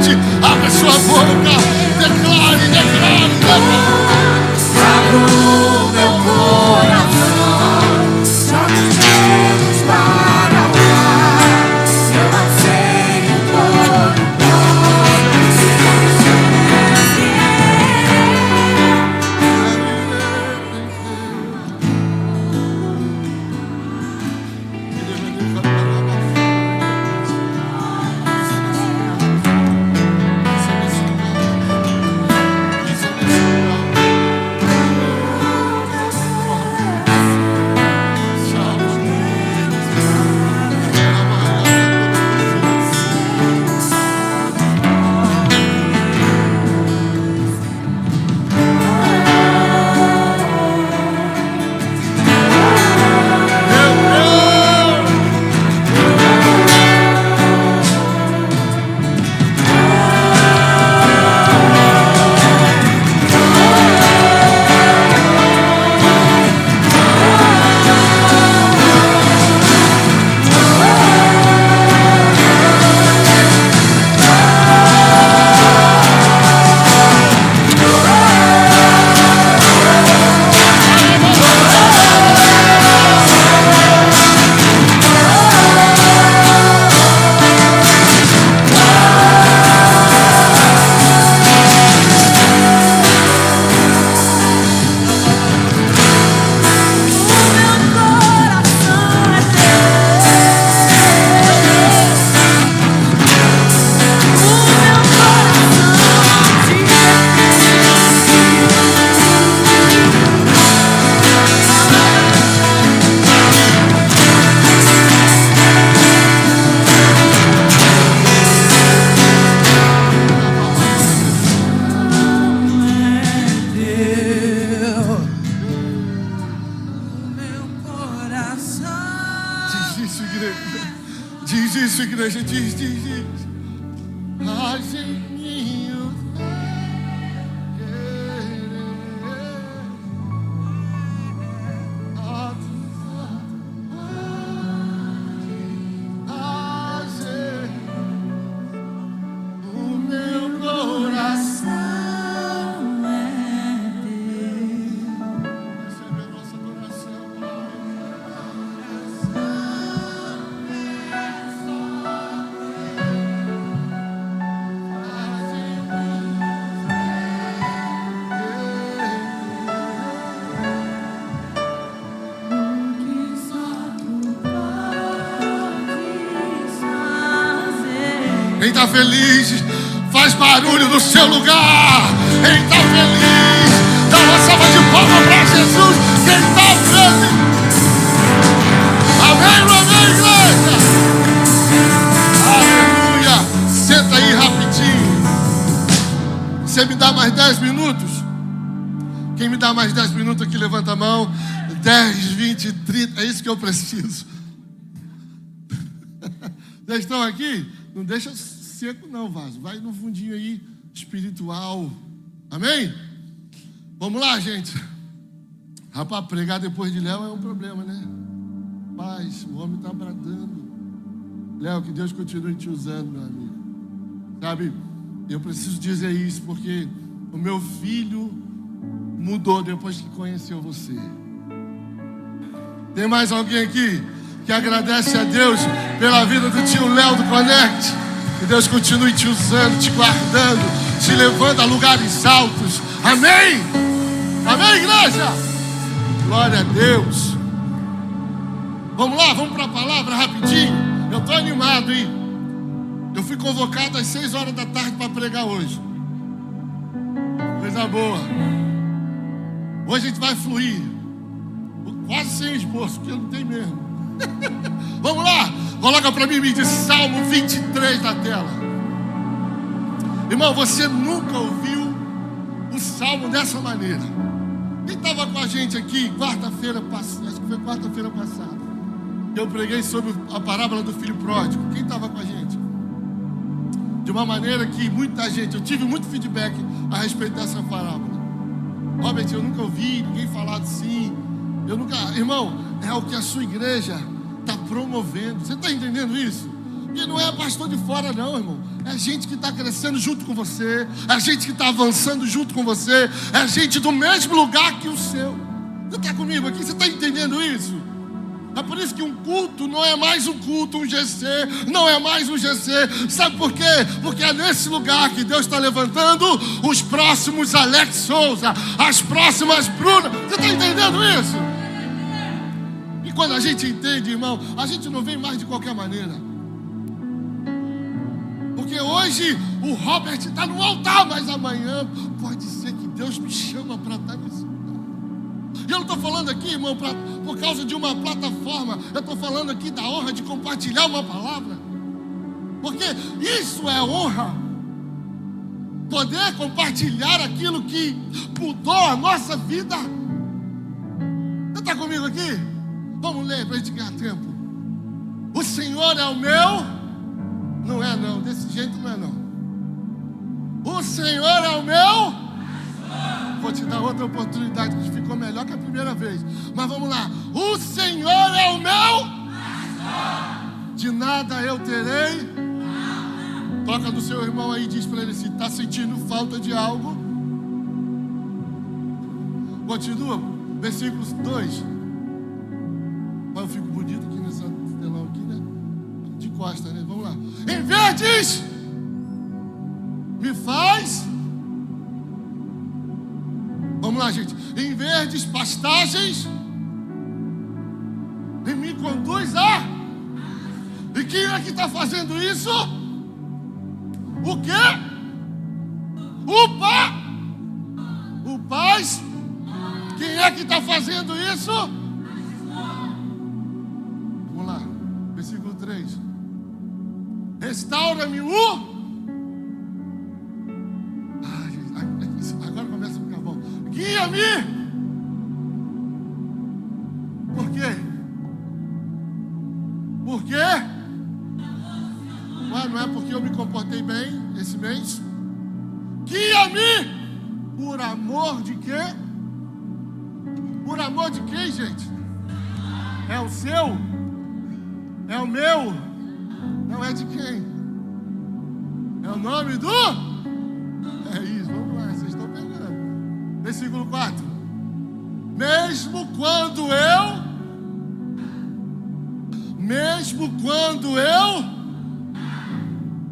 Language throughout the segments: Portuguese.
mente. Abra sua boca. Declare, declare, declare. Abro meu coração, só nos céus para amar. Eu anseio por um povo se Diz isso, igreja, diz. Haz em mim o meu coração é Deus. Recebe a nossa adoração. Quem está feliz, faz barulho no seu lugar. Quem está feliz, dá uma salva de palmas para Jesus. Quem está feliz, amém, igreja. Aleluia. Senta aí rapidinho. Você me dá mais 10 minutos? Quem me dá mais 10 minutos aqui, levanta a mão. 10, 20, 30, é isso que eu preciso. Já estão aqui? Não deixa seco não, vaso. Vai no fundinho aí, espiritual. Amém? Vamos lá, gente. Rapaz, pregar depois de Léo é um problema, né? Mas o homem está bradando. Léo, que Deus continue te usando, meu amigo. Sabe, eu preciso dizer isso porque o meu filho mudou depois que conheceu você. Tem mais alguém aqui que agradece a Deus pela vida do tio Léo do Connect? Que Deus continue te usando, te guardando, te levando a lugares altos. Amém? Amém, igreja? Glória a Deus. Vamos lá, vamos para a palavra rapidinho. Eu estou animado, hein? Eu fui convocado às 6 horas da tarde para pregar hoje. Coisa boa. Hoje a gente vai fluir. Quase sem esforço, porque não tem mesmo. Vamos lá, coloca para mim de Salmo 23 na tela. Irmão, você nunca ouviu o Salmo dessa maneira. Quem estava com a gente aqui quarta-feira passada, acho que foi quarta-feira passada, eu preguei sobre a parábola do filho pródigo. Quem estava com a gente? De uma maneira que muita gente, eu tive muito feedback a respeito dessa parábola. Robert, eu nunca ouvi ninguém falar assim. Eu nunca, irmão, é o que a sua igreja está promovendo. Você está entendendo isso? E não é pastor de fora não, irmão. É gente que está crescendo junto com você, é gente que está avançando junto com você, é gente do mesmo lugar que o seu. Você está comigo aqui? Você está entendendo isso? É por isso que um culto não é mais um culto, um GC, não é mais um GC. Sabe por quê? Porque é nesse lugar que Deus está levantando os próximos Alex Souza, as próximas Bruna. Você está entendendo isso? E quando a gente entende, irmão, a gente não vem mais de qualquer maneira. Porque hoje o Robert está no altar, mas amanhã pode ser que Deus me chama para estar nesse lugar. E eu não estou falando aqui, irmão, por causa de uma plataforma. Eu estou falando aqui da honra de compartilhar uma palavra. Porque isso é honra. Poder compartilhar aquilo que mudou a nossa vida. Você está comigo aqui? Vamos ler para a gente ganhar tempo. O Senhor é o meu. Não é não, desse jeito não é não. O Senhor é o meu. Vou te dar outra oportunidade que ficou melhor que a primeira vez. Mas vamos lá. O Senhor é o meu. De nada eu terei. Toca no seu irmão aí e diz para ele se está sentindo falta de algo. Continua. Versículo 2. Mas eu fico bonito aqui nessa telão aqui, né? De costa, né? Vamos lá. Em verdes me faz. Vamos lá, gente. Em verdes pastagens e me conduz a. E quem é que está fazendo isso? O quê? O paz. Quem é que está fazendo isso? Vamos lá. Versículo 3. Restaura-me o. Agora começa a ficar bom. Guia-me. Por quê? Por quê? Ué, não é porque eu me comportei bem esse mês? Guia-me. Por amor de quê? Por amor de quem, gente? É o seu? É o meu? Não é de quem? É o nome do? É isso, vamos lá, vocês estão pegando. Versículo 4. Mesmo quando eu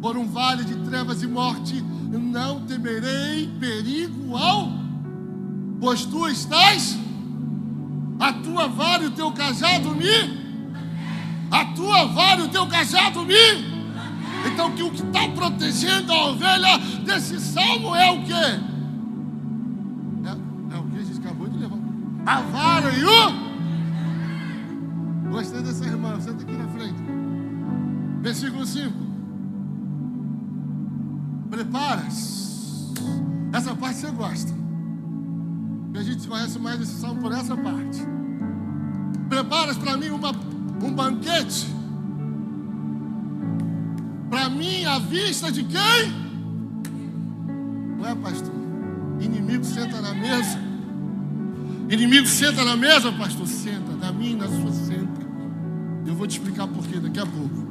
por um vale de trevas e morte, não temerei perigo pois tu estás, a tua vara e o teu cajado a tua vara e o teu cajado Então que o que está protegendo a ovelha desse salmo é o quê? É o que a gente acabou de levar. A vara e o. Gostei dessa irmã, senta aqui na frente. Versículo 5. Preparas. Essa parte você gosta. E a gente conhece mais esse salmo por essa parte. Preparas para mim um banquete. Para mim, à vista de quem? Ué, pastor, inimigo senta na mesa. Inimigo senta na mesa, pastor? Senta, na minha e na sua senta. Eu vou te explicar por quê daqui a pouco.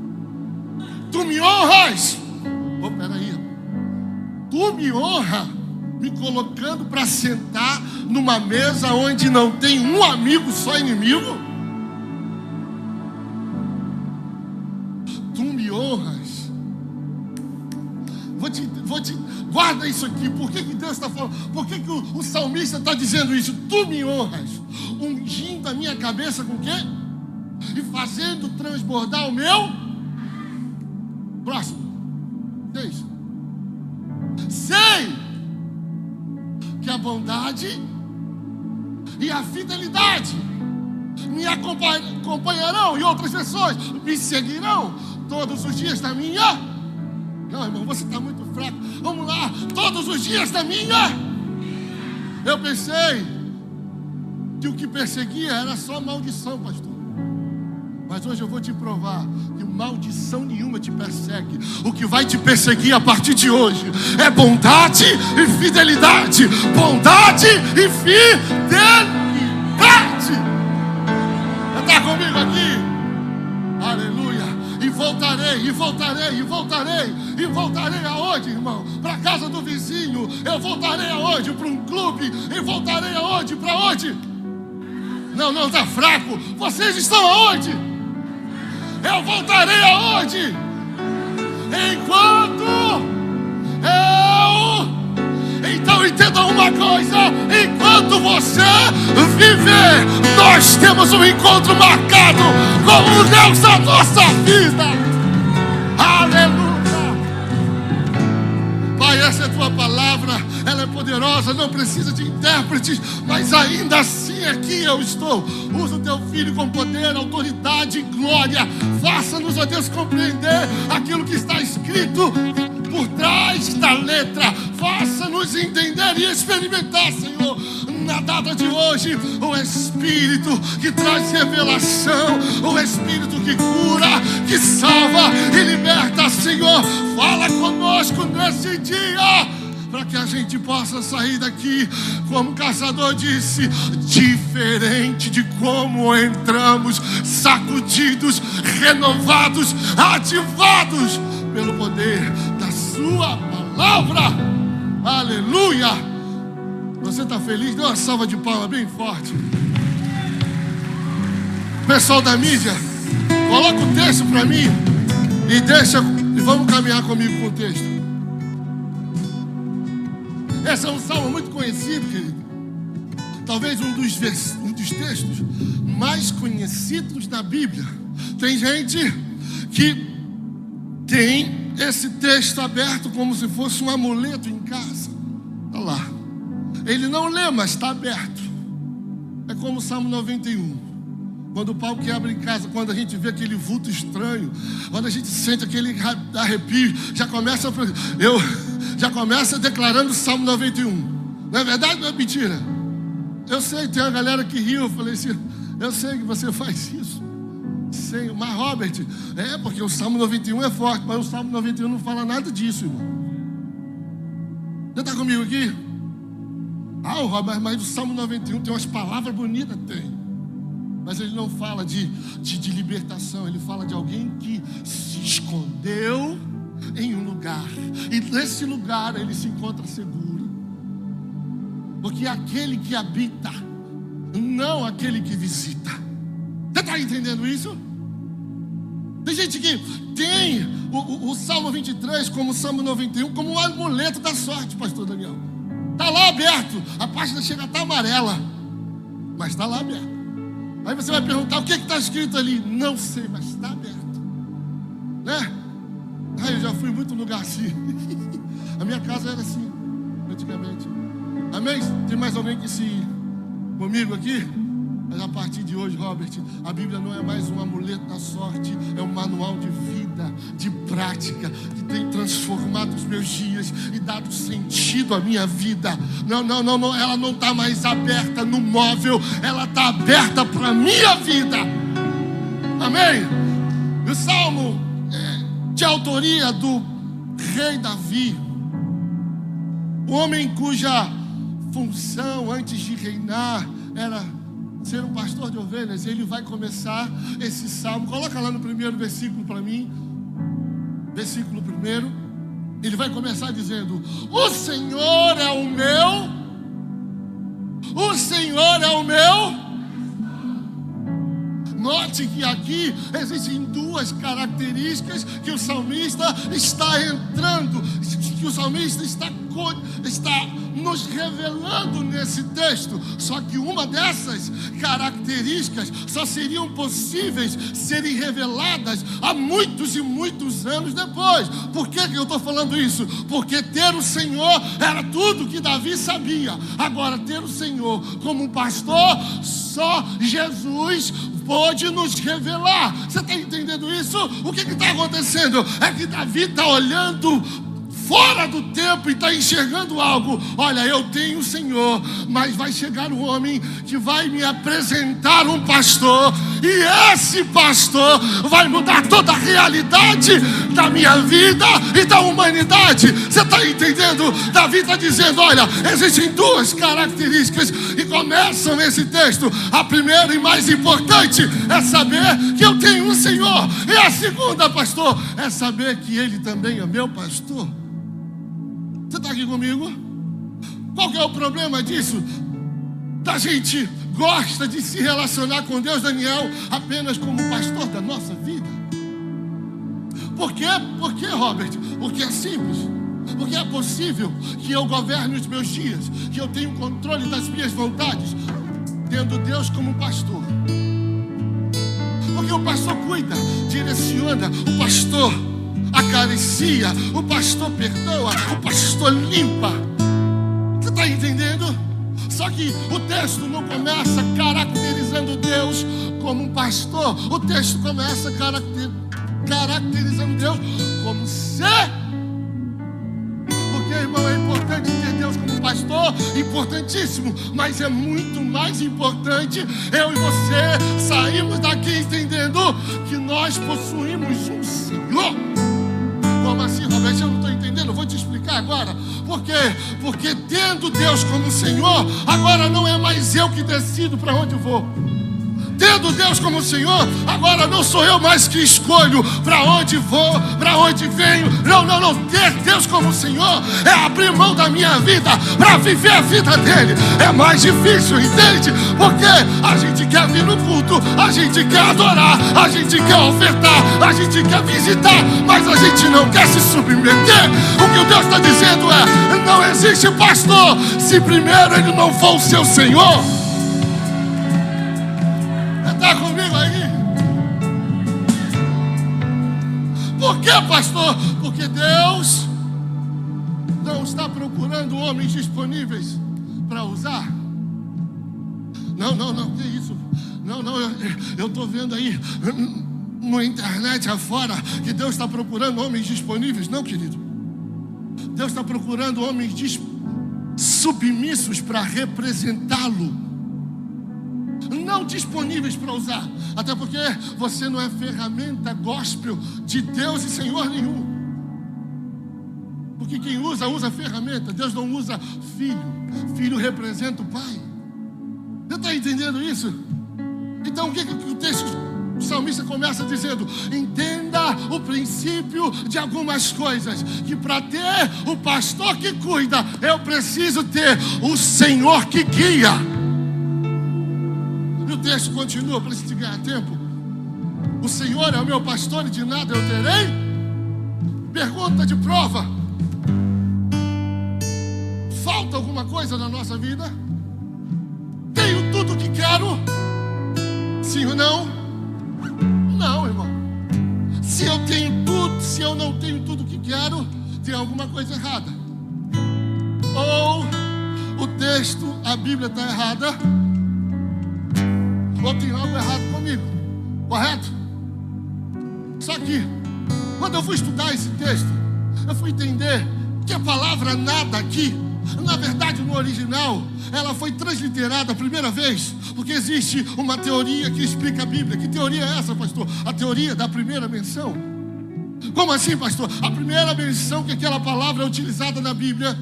Tu me honras. Oh, peraí. Tu me honra me colocando para sentar numa mesa onde não tem um amigo, só inimigo? Tu me honras. Guarda isso aqui. Por que Deus está falando? Por que o salmista está dizendo isso? Tu me honras, ungindo a minha cabeça com o quê? E fazendo transbordar o meu. Próximo. 6. Sei que a bondade e a fidelidade me acompanharão, e outras pessoas me seguirão todos os dias da minha. Não, irmão, você está muito fraco. Vamos lá, todos os dias da minha. Eu pensei que o que perseguia era só maldição, pastor. Mas hoje eu vou te provar que maldição nenhuma te persegue. O que vai te perseguir a partir de hoje é bondade e fidelidade. Bondade e fidelidade. Está comigo aqui? Aleluia. E voltarei voltarei, e voltarei, e voltarei, e voltarei aonde, irmão? Para a casa do vizinho. Eu voltarei aonde? Para um clube. E voltarei aonde? Para onde? Não, está fraco. Vocês estão aonde? Eu voltarei aonde? Enquanto eu... Então entenda uma coisa: enquanto você viver, nós temos um encontro marcado com o Deus da nossa vida. Aleluia. Pai, essa é a tua palavra, ela é poderosa, não precisa de intérpretes, mas ainda assim aqui eu estou. Usa o teu filho com poder, autoridade e glória. Faça-nos, ó Deus, compreender aquilo que está escrito por trás da letra. Faça-nos entender e experimentar, Senhor, na data de hoje, o Espírito que traz revelação, o Espírito que cura, que salva e liberta. Senhor, fala conosco nesse dia, para que a gente possa sair daqui, como o caçador disse, diferente de como entramos, sacudidos, renovados, ativados pelo poder da sua palavra. Aleluia. Você está feliz? Dê uma salva de palmas bem forte. Pessoal da mídia, coloca o texto para mim e vamos caminhar comigo com o texto. Esse é um salmo muito conhecido, querido. Talvez um dos textos mais conhecidos da Bíblia. Tem gente que tem esse texto aberto como se fosse um amuleto em casa. Olha lá. Ele não lê, mas está aberto. É como o Salmo 91. Quando o pau quebra em casa, quando a gente vê aquele vulto estranho, quando a gente sente aquele arrepio, já começa declarando o Salmo 91. Não é verdade ou não é mentira? Eu sei, tem uma galera que riu. Eu falei assim: eu sei que você faz isso. Sei, mas Robert, porque o Salmo 91 é forte, mas o Salmo 91 não fala nada disso, irmão. Você está comigo aqui? Robert, mas o Salmo 91 tem umas palavras bonitas, tem. Mas ele não fala de libertação, ele fala de alguém que se escondeu em um lugar, e nesse lugar ele se encontra seguro, porque é aquele que habita, não aquele que visita. Você está entendendo isso? Tem gente que tem o Salmo 23 como o Salmo 91 como um amuleto da sorte, pastor Daniel. Está lá aberto, a página chega a estar amarela, mas está lá aberto. Aí você vai perguntar: o que está escrito ali? Não sei, mas está aberto, né? Eu já fui em muito lugar assim. A minha casa era assim antigamente. Amém? Tem mais alguém que se comigo aqui? Mas a partir de hoje, Robert, a Bíblia não é mais um amuleto da sorte, é um manual de vida, de prática, que tem transformado os meus dias e dado sentido à minha vida. Não, ela não está mais aberta no móvel, ela está aberta para a minha vida. Amém? O Salmo de autoria do rei Davi, o homem cuja função antes de reinar era ser um pastor de ovelhas. Ele vai começar esse salmo. Coloca lá no primeiro versículo para mim. Versículo 1. Ele vai começar dizendo: o Senhor é o meu. O Senhor é o meu. Note que aqui existem duas características que o salmista está entrando, que o salmista está nos revelando nesse texto. Só que uma dessas características só seriam possíveis serem reveladas há muitos e muitos anos depois. Por que eu estou falando isso? Porque ter o Senhor era tudo que Davi sabia. Agora, ter o Senhor como um pastor, só Jesus pode nos revelar. Você está entendendo isso? O que está acontecendo? É que Davi está olhando fora do tempo e está enxergando algo. Olha, eu tenho o Senhor, mas vai chegar um homem que vai me apresentar um pastor, e esse pastor vai mudar toda a realidade da minha vida e da humanidade. Você está entendendo? Davi está dizendo, olha, existem duas características que começam nesse texto. A primeira e mais importante é saber que eu tenho um Senhor, e a segunda, pastor, é saber que Ele também é meu pastor. Você está aqui comigo? Qual que é o problema disso? Da gente gosta de se relacionar com Deus, Daniel, apenas como pastor da nossa vida. Por quê? Por quê, Robert? Porque é simples. Porque é possível que eu governe os meus dias, que eu tenha o controle das minhas vontades, tendo Deus como pastor. Porque o pastor cuida, direciona, o pastor acaricia, o pastor perdoa, o pastor limpa. Você está entendendo? Só que o texto não começa caracterizando Deus como um pastor. O texto começa caracterizando Deus como ser. Porque, irmão, é importante ter Deus como pastor, importantíssimo, mas é muito mais importante eu e você sairmos daqui entendendo que nós possuímos um Senhor. Como assim, Roberto? Eu não estou entendendo, eu vou te explicar agora. Por quê? Porque tendo Deus como Senhor, agora não é mais eu que decido para onde vou. Tendo Deus como Senhor, agora não sou eu mais que escolho para onde vou, para onde venho. Não. Ter Deus como Senhor é abrir mão da minha vida para viver a vida dele. É mais difícil, entende? Porque a gente quer vir no culto, a gente quer adorar, a gente quer ofertar, a gente quer visitar, mas a gente não quer se submeter. O que Deus está dizendo é: não existe pastor se primeiro ele não for o seu Senhor. Está comigo aí? Por que, pastor? Porque Deus não está procurando homens disponíveis para usar. Não, que isso? Não, eu estou vendo aí na internet afora que Deus está procurando homens disponíveis. Não, querido. Deus está procurando homens submissos para representá-lo, não disponíveis para usar. Até porque você não é ferramenta gospel de Deus e Senhor nenhum. Porque quem usa ferramenta. Deus não usa filho. Filho representa o pai. Você está entendendo isso? Então o que o texto o salmista começa dizendo: entenda o princípio de algumas coisas, que para ter o pastor que cuida, eu preciso ter o Senhor que guia. O texto continua, para se ganhar tempo. O Senhor é o meu pastor e de nada eu terei. Pergunta de prova: falta alguma coisa na nossa vida? Tenho tudo o que quero? Sim ou não? Não, irmão. Se eu tenho tudo, se eu não tenho tudo o que quero, tem alguma coisa errada. Ou o texto, a Bíblia está errada, ou tem algo errado comigo, correto? Só que, quando eu fui estudar esse texto, eu fui entender que a palavra nada aqui, na verdade no original, ela foi transliterada a primeira vez, porque existe uma teoria que explica a Bíblia. Que teoria é essa, pastor? A teoria da primeira menção. Como assim, pastor? A primeira menção que aquela palavra é utilizada na Bíblia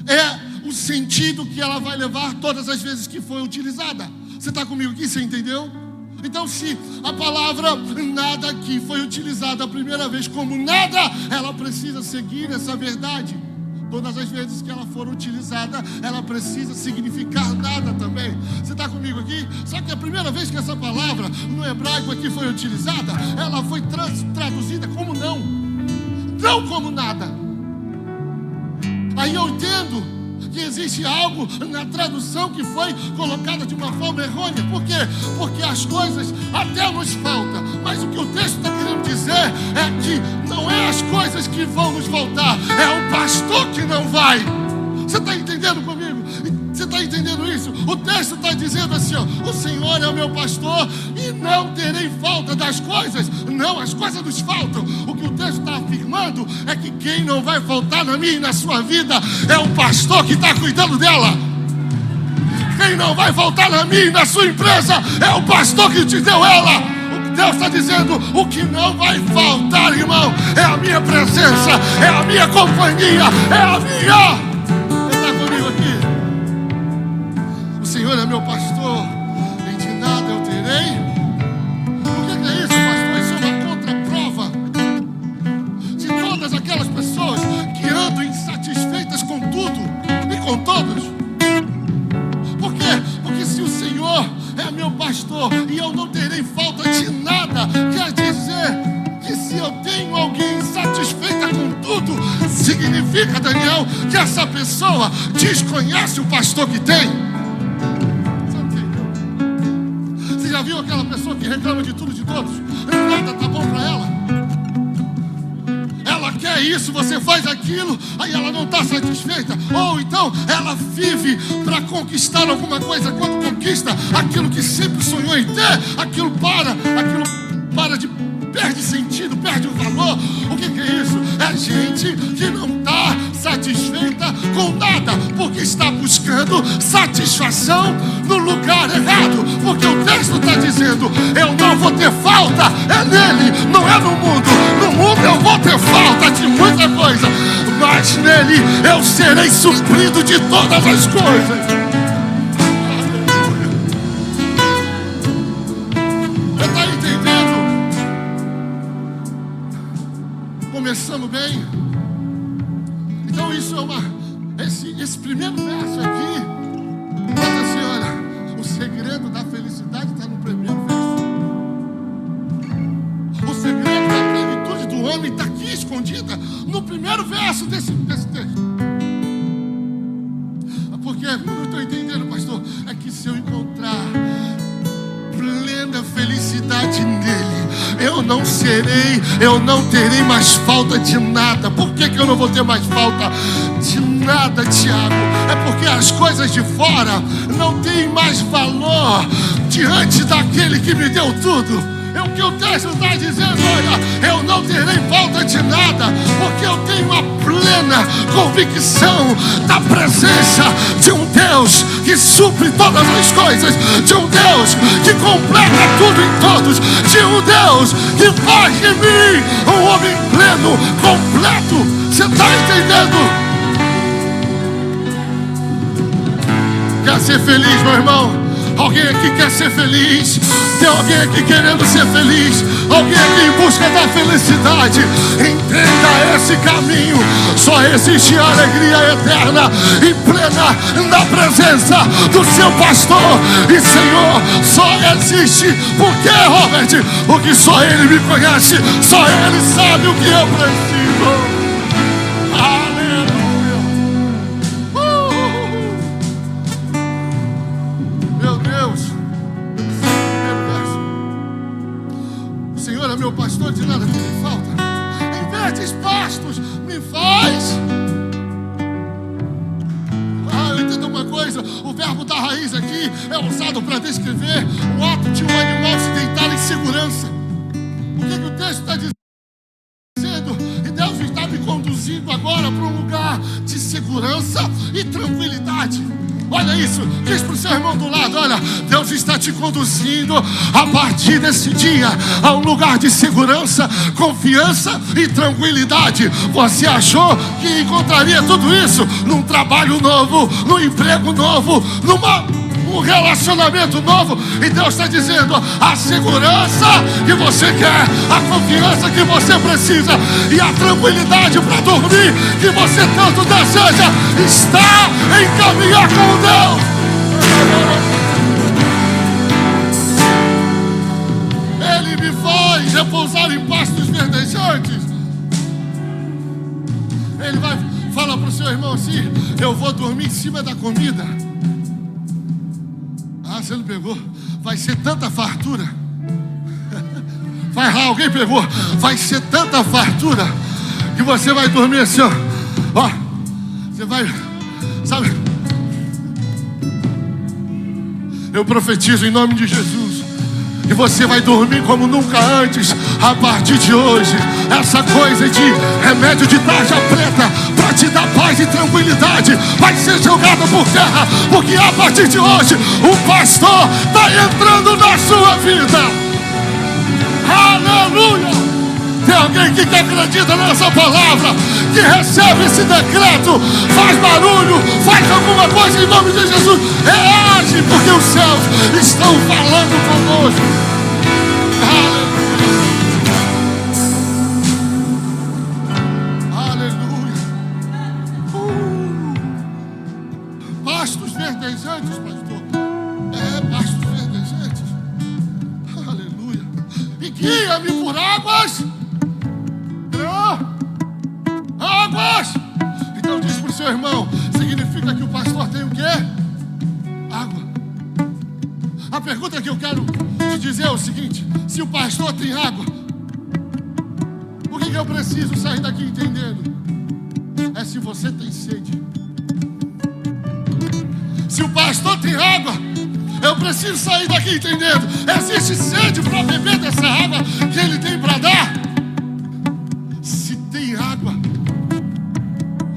é o sentido que ela vai levar todas as vezes que foi utilizada. Você está comigo aqui? Você entendeu? Então, se a palavra nada aqui foi utilizada a primeira vez como nada, ela precisa seguir essa verdade. Todas as vezes que ela for utilizada, ela precisa significar nada também. Você está comigo aqui? Só que a primeira vez que essa palavra no hebraico aqui foi utilizada, ela foi traduzida como não. Não como nada. Aí eu entendo que existe algo na tradução que foi colocada de uma forma errônea. Por quê? Porque as coisas até nos faltam, mas o que o texto está querendo dizer é que não é as coisas que vão nos faltar, é o pastor que não vai. Você está entendendo comigo? Você está entendendo isso? O texto está dizendo assim, ó, o Senhor é o meu pastor e não terei falta das coisas. Não, as coisas nos faltam. O que o texto está afirmando é que quem não vai faltar na minha e na sua vida é o pastor que está cuidando dela. Quem não vai faltar na minha e na sua empresa é o pastor que te deu ela. O que Deus está dizendo, o que não vai faltar, irmão, é a minha presença, é a minha companhia, é a minha... O Senhor é meu pastor, e de nada eu terei. O que é isso, pastor? Isso é uma contraprova de todas aquelas pessoas que andam insatisfeitas com tudo e com todos. Por quê? Porque se o Senhor é meu pastor e eu não terei falta de nada, quer dizer que se eu tenho alguém insatisfeita com tudo, significa, Daniel, que essa pessoa desconhece o pastor que tem. Já viu aquela pessoa que reclama de tudo e de todos? Nada tá bom para ela. Ela quer isso, você faz aquilo, aí ela não está satisfeita. Ou então ela vive para conquistar alguma coisa. Quando conquista aquilo que sempre sonhou em ter, aquilo para de... perde sentido, perde o valor. O que é isso? É gente que não está satisfeita com nada, porque está buscando satisfação no lugar errado. Porque o texto está dizendo, eu não vou ter falta, é nele, não é no mundo. No mundo eu vou ter falta de muita coisa, mas nele eu serei suprido de todas as coisas. Você está entendendo? Começando bem. Então isso é esse primeiro verso aqui diz assim, olha, o segredo da felicidade está no primeiro verso. O segredo da plenitude do homem está aqui escondida no primeiro verso desse texto. Porque eu estou entendendo, pastor, é que se eu encontrar plena felicidade nele, eu não terei mais falta de nada. Por que eu não vou ter mais falta de nada, Tiago? É porque as coisas de fora não têm mais valor diante daquele que me deu tudo. É o que o texto está dizendo, olha, eu não terei falta de nada, porque eu tenho a plena convicção da presença de um Deus que supre todas as coisas, de um Deus que completa tudo em todos, de um Deus que faz de mim um homem pleno, completo. Você está entendendo? Quer ser feliz, meu irmão? Alguém aqui quer ser feliz? Tem alguém aqui querendo ser feliz? Alguém aqui em busca da felicidade? Entenda esse caminho. Só existe alegria eterna e plena na presença do seu pastor e Senhor. Só existe porque, Robert, porque só Ele me conhece, só Ele sabe o que eu preciso. Meu pastor, de nada terei falta. Em verdes pastos me faz. Eu entendo uma coisa. O verbo da raiz aqui é usado para descrever o ato de um animal se deitar em segurança. O que o texto está dizendo? E Deus está me conduzindo agora para um lugar de segurança e tranquilidade. Olha isso, diz para o seu irmão do lado, olha, Deus está te conduzindo a partir desse dia a um lugar de segurança, confiança e tranquilidade. Você achou que encontraria tudo isso num trabalho novo, num emprego novo, um relacionamento novo? E Deus está dizendo, a segurança que você quer, a confiança que você precisa e a tranquilidade para dormir que você tanto deseja está em caminhar com Deus. Ele me faz repousar em pastos verdejantes. Ele vai falar para o seu irmão assim, eu vou dormir em cima da comida. Você não pegou? Vai ser tanta fartura. Vai lá, alguém pegou? Vai ser tanta fartura que você vai dormir assim, ó. Você vai, sabe? Eu profetizo em nome de Jesus. E você vai dormir como nunca antes. A partir de hoje, essa coisa de remédio de tarja preta para te dar paz e tranquilidade vai ser jogada por terra. Porque a partir de hoje, o pastor está entrando na sua vida. Aleluia! Tem alguém que acredita nessa palavra, que recebe esse decreto, faz barulho, faz alguma coisa em nome de Jesus, reage, porque os céus estão falando conosco. Aleluia. Pastos verdejantes, pastor. Pastos verdejantes. Aleluia. E guia-me por águas. Águas! Então diz para o seu irmão, significa que o pastor tem o quê? Água. A pergunta que eu quero te dizer é o seguinte: se o pastor tem água, por que eu preciso sair daqui entendendo? É se você tem sede. Se o pastor tem água, eu preciso sair daqui entendendo. Existe sede para beber dessa água que ele tem para dar? Se tem água,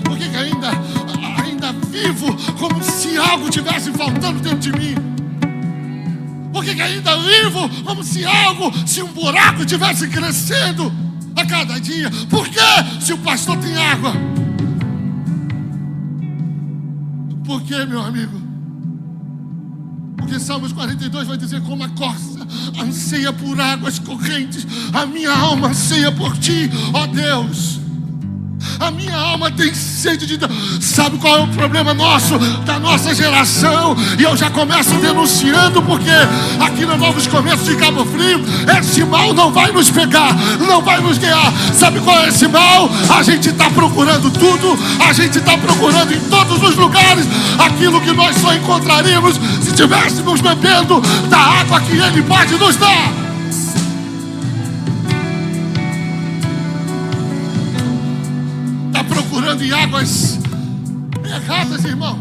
por que ainda vivo como se algo tivesse faltando dentro de mim? Por que ainda vivo como se um buraco tivesse crescendo a cada dia? Por que se o pastor tem água? Por que, meu amigo? Porque Salmos 42 vai dizer: como a corça anseia por águas correntes, a minha alma anseia por ti, ó Deus. A minha alma tem sede de Deus. Sabe qual é o problema nosso, da nossa geração? E eu já começo denunciando, porque aqui no Novos Começos de Cabo Frio, esse mal não vai nos pegar, não vai nos guiar. Sabe qual é esse mal? A gente está procurando tudo, a gente está procurando em todos os lugares aquilo que nós só encontraríamos se estivéssemos bebendo da água que Ele pode nos dar. Procurando em águas erradas, irmão.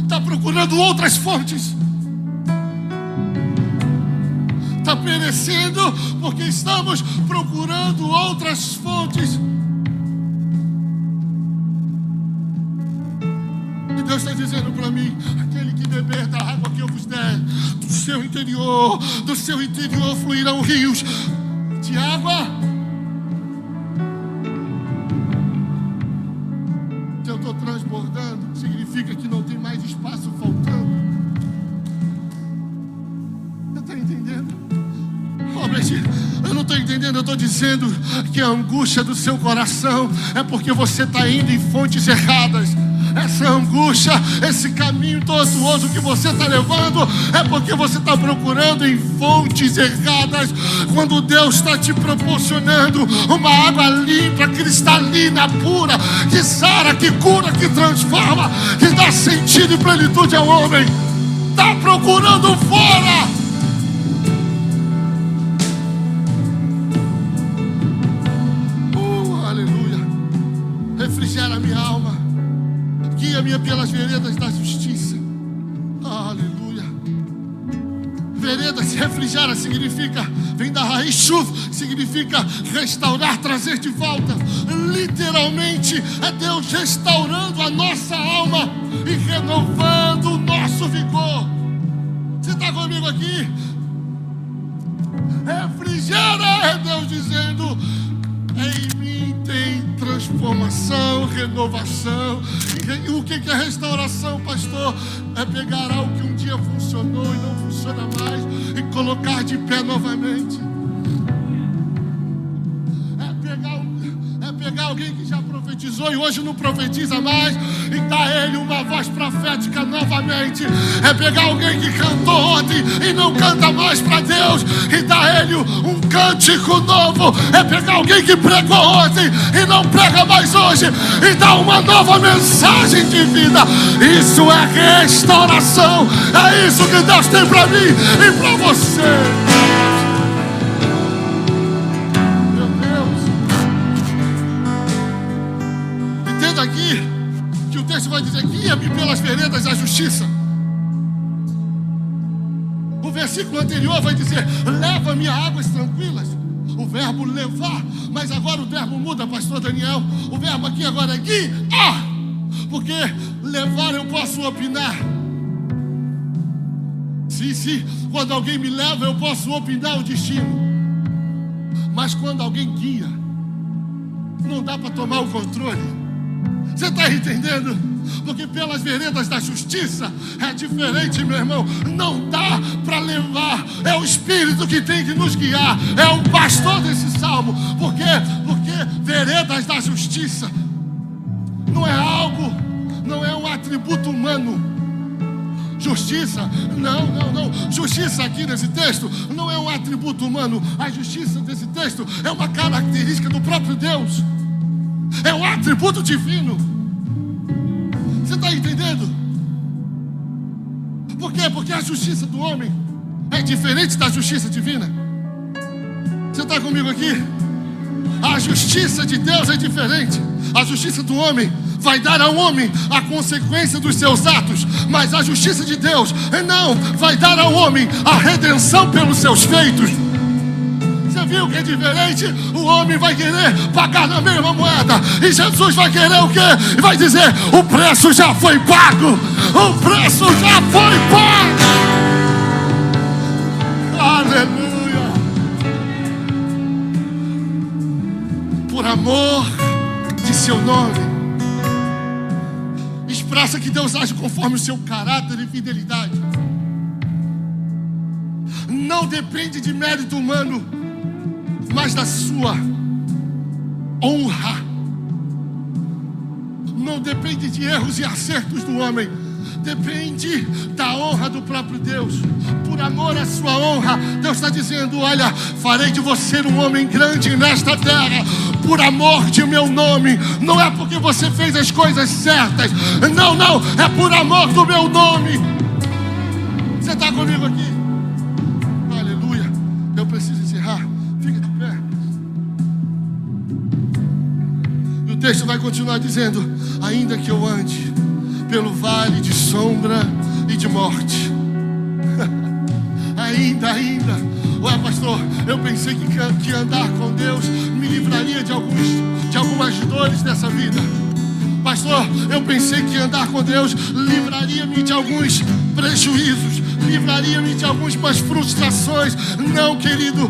Está procurando outras fontes. Está perecendo porque estamos procurando outras fontes. E Deus está dizendo para mim: aquele que beber da água que eu vos der, do seu interior fluirão rios de água. Eu estou transbordando, significa que não tem mais espaço faltando. Você está entendendo? Eu não estou entendendo, eu estou dizendo que a angústia do seu coração é porque você está indo em fontes erradas. Essa angústia, esse caminho tortuoso que você está levando é porque você está procurando em fontes erradas, quando Deus está te proporcionando uma água limpa, cristalina, pura, que sara, que cura, que transforma, que dá sentido e plenitude ao homem. Está procurando fora. Aleluia. Refrigera minha alma, guia-me pelas veredas da justiça. Aleluia. Veredas, refrigera, significa, vem da raiz chuva, significa restaurar, trazer de volta. Literalmente é Deus restaurando a nossa alma e renovando o nosso vigor. Você está comigo aqui? Refrigera, é Deus dizendo: em mim tem transformação, renovação. E o que é restauração, pastor? É pegar algo que um dia funcionou e não funciona mais e colocar de pé novamente. É pegar alguém que já profetizou e hoje não profetiza mais e dar a ele uma voz profética novamente. É pegar alguém que cantou ontem e não canta mais para Deus e dar a ele um cântico novo. É pegar alguém que pregou ontem e não prega mais hoje e dar uma nova mensagem de vida. Isso é restauração. É isso que Deus tem para mim e para você. Aqui que o texto vai dizer: guia-me pelas veredas da justiça. versículo anterior vai dizer: leva-me a águas tranquilas. O verbo levar, mas agora o verbo muda, pastor Daniel. O verbo aqui agora é guiar, porque levar eu posso opinar. Sim, quando alguém me leva eu posso opinar o destino. Mas quando alguém guia, não dá para tomar o controle. Você está entendendo? Porque pelas veredas da justiça é diferente, meu irmão. Não dá para levar. É o Espírito que tem que nos guiar. É o pastor desse salmo. Por quê? Porque veredas da justiça não é algo, não é um atributo humano. Justiça, não. Justiça aqui nesse texto não é um atributo humano. A justiça desse texto é uma característica do próprio Deus. É um atributo divino. Você está entendendo? Por quê? Porque a justiça do homem é diferente da justiça divina. Você está comigo aqui? A justiça de Deus é diferente. A justiça do homem vai dar ao homem a consequência dos seus atos, mas a justiça de Deus não vai dar ao homem a redenção pelos seus feitos. Você viu que é diferente? O homem vai querer pagar na mesma moeda, e Jesus vai querer o quê? Vai dizer: o preço já foi pago. O preço já foi pago. Aleluia. Por amor de seu nome, expressa que Deus age conforme o seu caráter e fidelidade. Não depende de mérito humano, mas da sua honra. Não depende de erros e acertos do homem, depende da honra do próprio Deus. Por amor à sua honra, Deus está dizendo: olha, farei de você um homem grande nesta terra, por amor de meu nome. Não é porque você fez as coisas certas, não, é por amor do meu nome. Você está comigo aqui? Aleluia. Eu preciso encerrar. Fica de pé. E o texto vai continuar dizendo: ainda que eu ande pelo vale de sombra e de morte. ainda. Ué, pastor, eu pensei que andar com Deus me livraria de algumas dores dessa vida. Pastor, eu pensei que andar com Deus livraria-me de alguns prejuízos, livraria-me de algumas frustrações. Não, querido,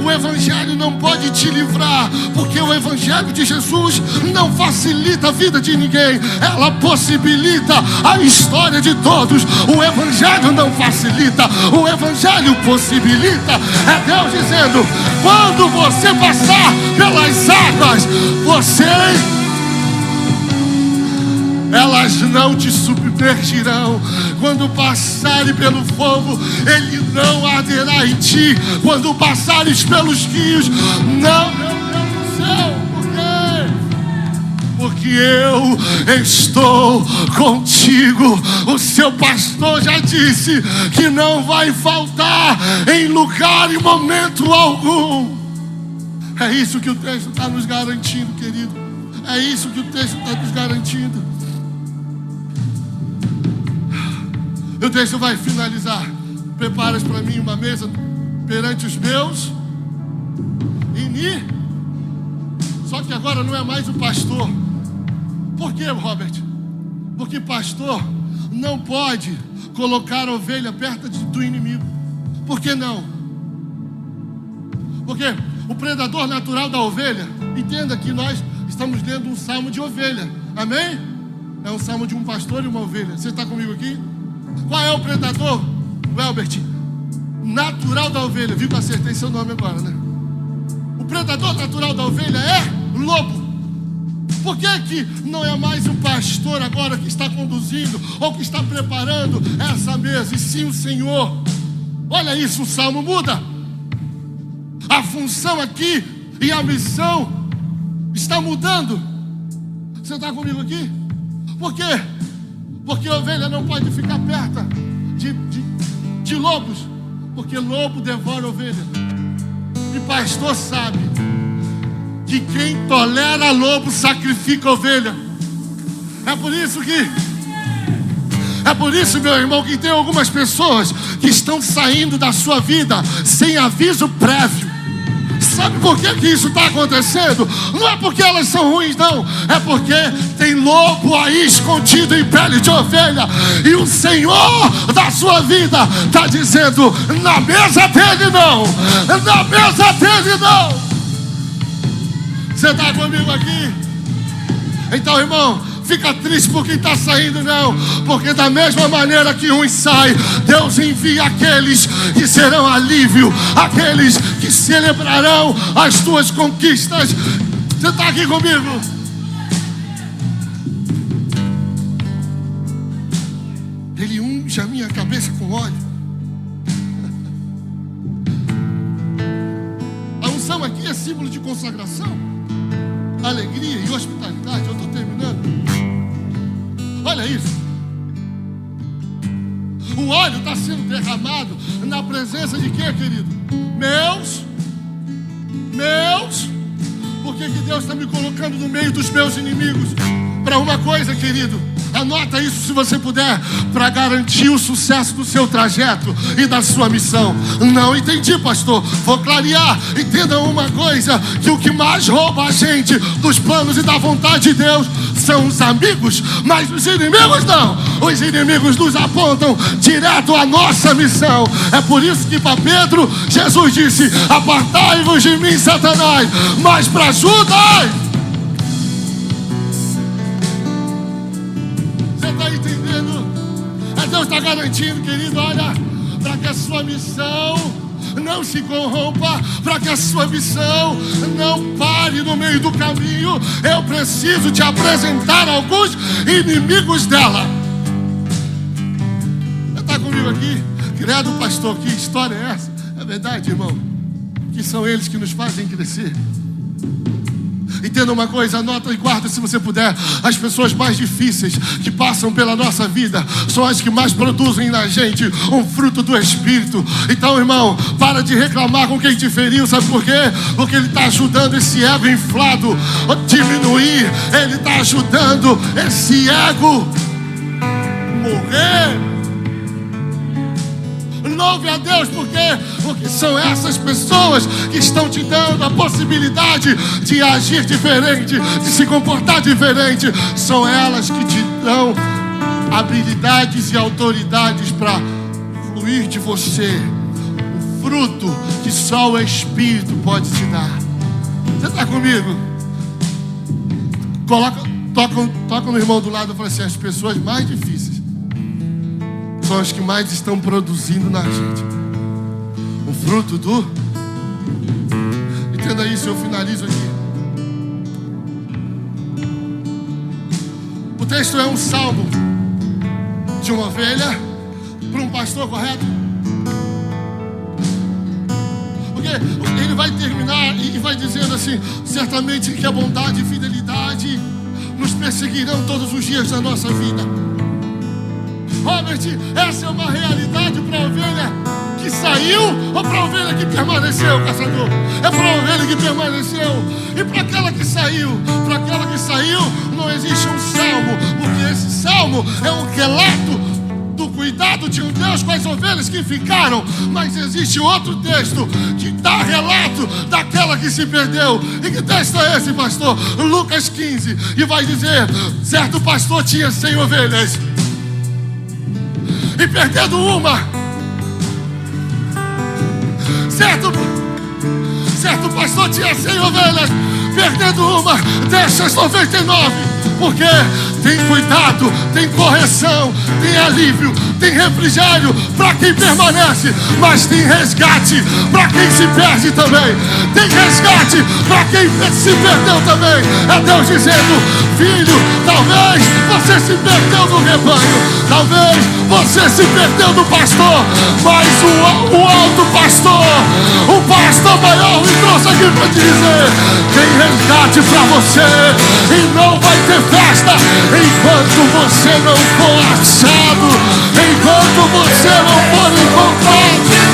o Evangelho não pode te livrar, porque o Evangelho de Jesus não facilita a vida de ninguém, ela possibilita a história de todos. O Evangelho não facilita, o Evangelho possibilita. É Deus dizendo: quando você passar pelas águas, elas não te submergirão. Quando passares pelo fogo, ele não arderá em ti. Quando passares pelos rios, não, meu Deus do céu, por quê? Porque eu estou contigo. O seu pastor já disse que não vai faltar em lugar e momento algum. É isso que o texto está nos garantindo, querido. É isso que o texto está nos garantindo. O texto vai finalizar: preparas para mim uma mesa perante os meus inimigos. Só que agora não é mais o pastor. Por quê, Robert? Porque pastor não pode colocar a ovelha perto do inimigo. Por que não? Porque o predador natural da ovelha, entenda que nós estamos lendo um salmo de ovelha, amém? É um salmo de um pastor e uma ovelha. Você está comigo aqui? Qual é o predador, Welbert? Natural da ovelha. Viu que eu acertei seu nome agora, né? O predador natural da ovelha é lobo. Por que não é mais o pastor agora que está conduzindo ou que está preparando essa mesa, e sim o Senhor? Olha isso, o salmo muda. A função aqui e a missão está mudando. Você está comigo aqui? Por quê? Porque a ovelha não pode ficar perto de lobos, porque lobo devora a ovelha. E pastor sabe que quem tolera lobo sacrifica a ovelha. É por isso que É por isso, meu irmão, que tem algumas pessoas que estão saindo da sua vida sem aviso prévio. Sabe por que isso está acontecendo? Não é porque elas são ruins, não. É porque tem lobo aí escondido em pele de ovelha. E o Senhor da sua vida está dizendo: na mesa dele não. Na mesa dele não. Você está comigo aqui? Então, irmão, fica triste por quem está saindo, não. Porque da mesma maneira que uns saem, Deus envia aqueles que serão alívio, aqueles que celebrarão as tuas conquistas. Você está aqui comigo? Ele unge a minha cabeça com óleo. A unção aqui é símbolo de consagração, alegria e hospitalidade. Eu estou terminando. Olha isso. O óleo está sendo derramado na presença de quem, querido? Meus. Por que Deus está me colocando no meio dos meus inimigos? Para uma coisa, querido, anota isso se você puder, para garantir o sucesso do seu trajeto e da sua missão. Não entendi, pastor. Vou clarear. Entenda uma coisa, que o que mais rouba a gente dos planos e da vontade de Deus são os amigos, mas os inimigos não. Os inimigos nos apontam direto à nossa missão. É por isso que para Pedro, Jesus disse: apartai-vos de mim, Satanás, mas para Judas. Você está entendendo? Deus está garantindo, querido, olha, para que a sua missão não se corrompa, para que a sua missão não pare no meio do caminho, eu preciso te apresentar alguns inimigos dela. Você está comigo aqui? Credo, pastor, que história é essa? É verdade, irmão, que são eles que nos fazem crescer. Entenda uma coisa, anota e guarda se você puder. As pessoas mais difíceis que passam pela nossa vida são as que mais produzem na gente um fruto do Espírito. Então, irmão, para de reclamar com quem te feriu. Sabe por quê? Porque ele está ajudando esse ego inflado a diminuir. Ele está ajudando esse ego morrer. Louve a Deus, porque são essas pessoas que estão te dando a possibilidade de agir diferente, de se comportar diferente. São elas que te dão habilidades e autoridades para fluir de você o fruto que só o Espírito pode te dar. Você está comigo? Toca no irmão do lado e fala assim: as pessoas mais difíceis são as que mais estão produzindo na gente o fruto do... Entenda isso, eu finalizo aqui. O texto é um salmo de uma ovelha para um pastor, correto? Porque ele vai terminar e vai dizendo assim: certamente que a bondade e fidelidade nos perseguirão todos os dias da nossa vida. Robert, essa é uma realidade para a ovelha que saiu ou para a ovelha que permaneceu, caçador? É para a ovelha que permaneceu. E para aquela que saiu? Para aquela que saiu não existe um salmo, porque esse salmo é um relato do cuidado de um Deus com as ovelhas que ficaram. Mas existe outro texto que dá relato daquela que se perdeu. E que texto é esse, pastor? Lucas 15. E vai dizer: certo pastor tinha 100 ovelhas, e perdendo uma, certo pastor tinha 100 ovelhas, perdendo uma, deixa as 99, porque tem cuidado, tem correção, tem alívio, tem refrigério para quem permanece, mas tem resgate para quem se perde também. Tem resgate para quem se perdeu também. É Deus dizendo: filho, talvez você se perdeu no rebanho, talvez você se perdeu do pastor, mas o alto pastor, o pastor maior, me trouxe aqui para te dizer: tem resgate para você, e não vai ter festa enquanto você não for achado, enquanto você não for encontrado.